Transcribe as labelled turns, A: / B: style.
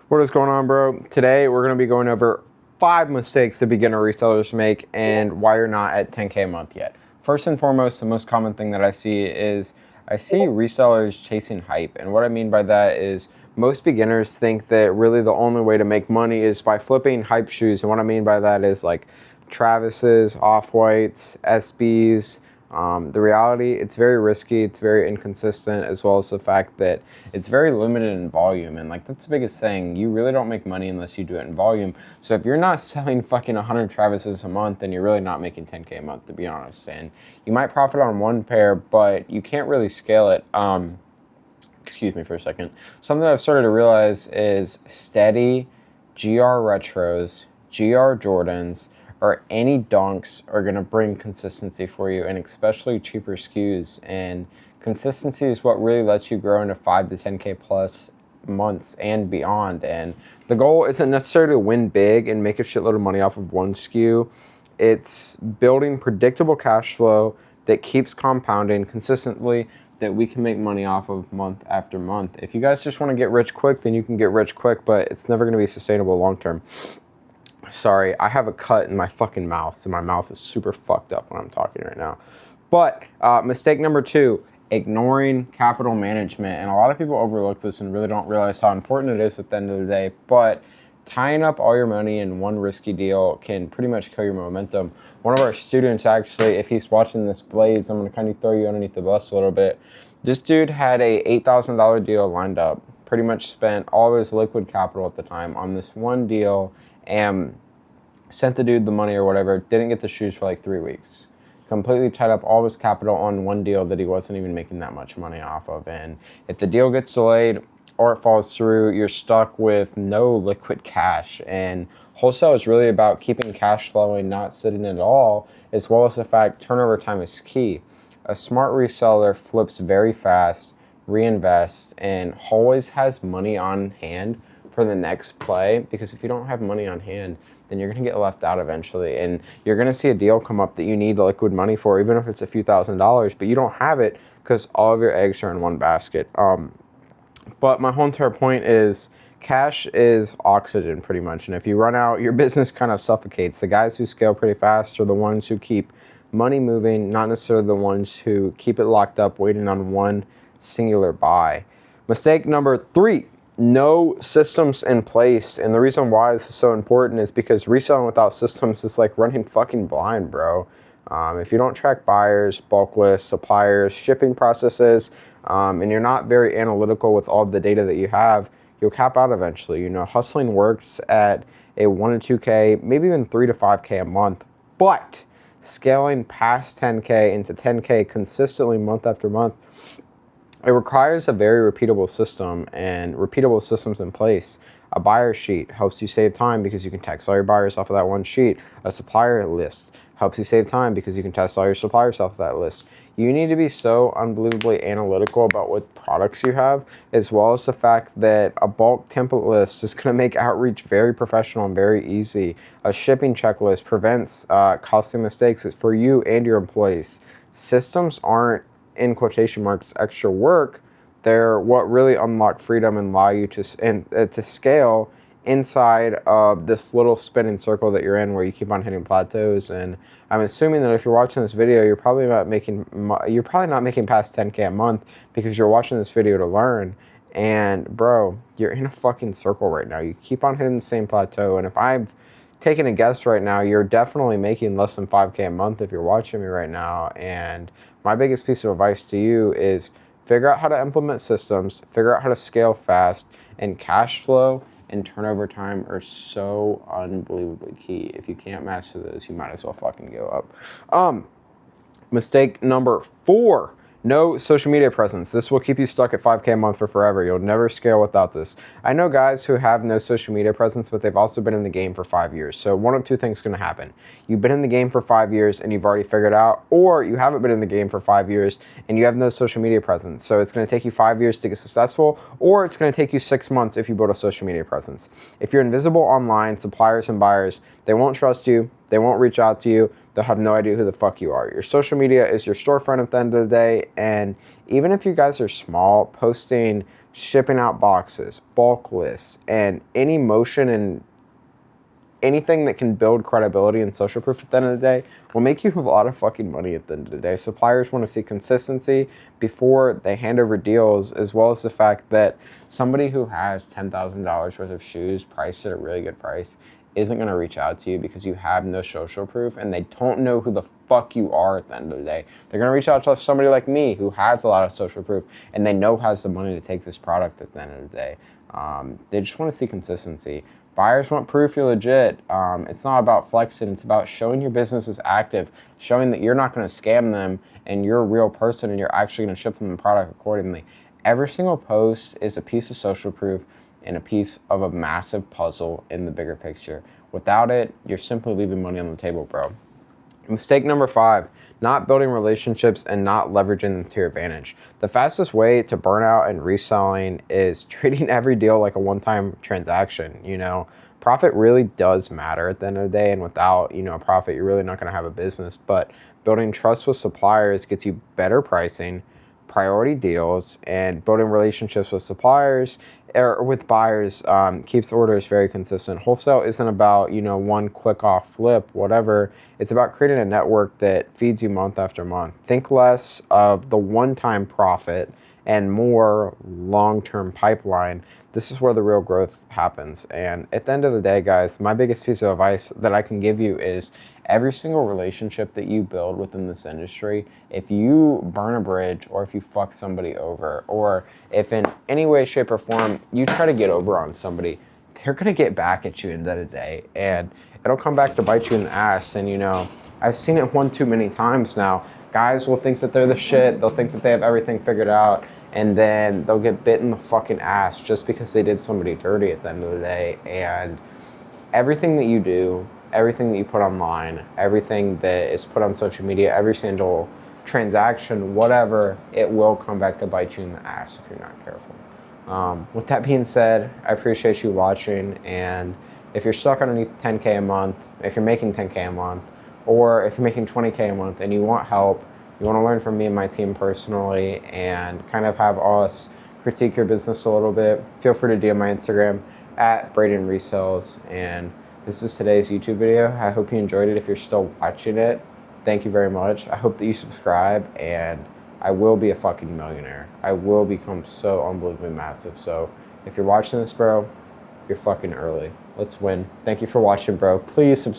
A: What is going on, bro? Today we're going to be going over 5 mistakes that beginner resellers make and why you're not at 10K a month yet. First and foremost, the most common thing that I see is resellers chasing hype. And what I mean by that is most beginners think that really the only way to make money is by flipping hype shoes. And what I mean by that is like Travis's, Off-Whites, SBs. The reality, it's very risky, it's very inconsistent, as well as the fact that it's very limited in volume. And like, that's the biggest thing. You really don't make money unless you do it in volume. So if you're not selling fucking 100 Travis's a month, then you're really not making 10K a month, to be honest. And you might profit on one pair, but you can't really scale it. Excuse me for a second. Something that I've started to realize is steady GR retros, GR Jordans, or any dunks are going to bring consistency for you, and especially cheaper SKUs. And consistency is what really lets you grow into 5 to 10K plus months and beyond. And the goal isn't necessarily to win big and make a shitload of money off of one SKU. It's building predictable cash flow that keeps compounding consistently, that we can make money off of month after month. If you guys just want to get rich quick, then you can get rich quick, but it's never going to be sustainable long term. Sorry, I have a cut in my fucking mouth, so my mouth is super fucked up when I'm talking right now. But mistake number 2, ignoring capital management. And a lot of people overlook this and really don't realize how important it is at the end of the day. But tying up all your money in one risky deal can pretty much kill your momentum. One of our students, actually, if he's watching this, Blaze, I'm going to kind of throw you underneath the bus a little bit. This dude had a $8,000 deal lined up, pretty much spent all of his liquid capital at the time on this one deal, and sent the dude the money or whatever, didn't get the shoes for like 3 weeks. Completely tied up all his capital on one deal that he wasn't even making that much money off of. And if the deal gets delayed or it falls through, you're stuck with no liquid cash. And wholesale is really about keeping cash flowing, not sitting at all, as well as the fact turnover time is key. A smart reseller flips very fast, reinvests, and always has money on hand for the next play, because if you don't have money on hand, then you're going to get left out eventually, and you're going to see a deal come up that you need liquid money for, even if it's a few $1,000s, but you don't have it because all of your eggs are in one basket. But my whole entire point is cash is oxygen pretty much, and if you run out, your business kind of suffocates. The guys who scale pretty fast are the ones who keep money moving, not necessarily the ones who keep it locked up waiting on one singular buy. Mistake number 3, no systems in place. And the reason why this is so important is because reselling without systems is like running fucking blind, bro. If you don't track buyers, bulk lists, suppliers, shipping processes, and you're not very analytical with all the data that you have, you'll cap out eventually. You know, hustling works at a 1 to 2K, maybe even 3 to 5K a month, but scaling past 10K into 10K consistently month after month, it requires a very repeatable system and repeatable systems in place. A buyer sheet helps you save time because you can text all your buyers off of that one sheet. A supplier list helps you save time because you can test all your suppliers off of that list. You need to be so unbelievably analytical about what products you have, as well as the fact that a bulk template list is going to make outreach very professional and very easy. A shipping checklist prevents costly mistakes for you and your employees. Systems aren't, in quotation marks, extra work. They're what really unlock freedom and allow you to scale inside of this little spinning circle that you're in, where you keep on hitting plateaus. And I'm assuming that if you're watching this video, you're probably not making past 10K a month, because you're watching this video to learn. And bro, you're in a fucking circle right now. You keep on hitting the same plateau. And if I've taking a guess right now, you're definitely making less than 5K a month if you're watching me right now. And my biggest piece of advice to you is figure out how to implement systems, figure out how to scale fast, and cash flow and turnover time are so unbelievably key. If you can't master those, you might as well fucking give up. Mistake number 4. No social media presence. This will keep you stuck at 5K a month for forever. You'll never scale without this. I know guys who have no social media presence, but they've also been in the game for 5 years. So one of two things is going to happen. You've been in the game for 5 years and you've already figured out, or you haven't been in the game for 5 years and you have no social media presence. So it's going to take you 5 years to get successful, or it's going to take you 6 months if you build a social media presence. If you're invisible online, suppliers and buyers, they won't trust you. They won't reach out to you. They'll have no idea who the fuck you are. Your social media is your storefront at the end of the day. And even if you guys are small, posting shipping out boxes, bulk lists, and any motion and anything that can build credibility and social proof at the end of the day will make you a lot of fucking money at the end of the day. Suppliers want to see consistency before they hand over deals, as well as the fact that somebody who has $10,000 worth of shoes priced at a really good price isn't going to reach out to you because you have no social proof and they don't know who the fuck you are at the end of the day. They're going to reach out to somebody like me who has a lot of social proof and they know has the money to take this product at the end of the day. They just want to see consistency. Buyers want proof you're legit. It's not about flexing. It's about showing your business is active, showing that you're not going to scam them and you're a real person and you're actually going to ship them the product accordingly. Every single post is a piece of social proof and a piece of a massive puzzle in the bigger picture. Without it, you're simply leaving money on the table, bro. Mistake number 5, not building relationships and not leveraging them to your advantage. The fastest way to burn out and reselling is treating every deal like a one-time transaction. Profit really does matter at the end of the day, and without, a profit, you're really not going to have a business. But building trust with suppliers gets you better pricing, priority deals, and building relationships with suppliers or with buyers keeps orders very consistent. Wholesale isn't about, one quick off flip, whatever. It's about creating a network that feeds you month after month. Think less of the one-time profit and more long-term pipeline. This is where the real growth happens. And at the end of the day, guys, my biggest piece of advice that I can give you is every single relationship that you build within this industry, if you burn a bridge or if you fuck somebody over, or if in any way, shape, or form you try to get over on somebody, they're going to get back at you at the end of the day. And it'll come back to bite you in the ass. And, I've seen it one too many times now. Guys will think that they're the shit. They'll think that they have everything figured out. And then they'll get bit in the fucking ass just because they did somebody dirty at the end of the day. And everything that you do, everything that you put online, everything that is put on social media, every single transaction, whatever, it will come back to bite you in the ass if you're not careful. With that being said, I appreciate you watching. And if you're stuck underneath 10K a month, if you're making 10K a month, or if you're making 20K a month and you want help, you want to learn from me and my team personally and kind of have us critique your business a little bit, feel free to DM my Instagram at Braydenresellss. And this is today's YouTube video. I hope you enjoyed it. If you're still watching it, thank you very much. I hope that you subscribe, and I will be a fucking millionaire. I will become so unbelievably massive. So if you're watching this, bro, you're fucking early. Let's win. Thank you for watching, bro. Please subscribe.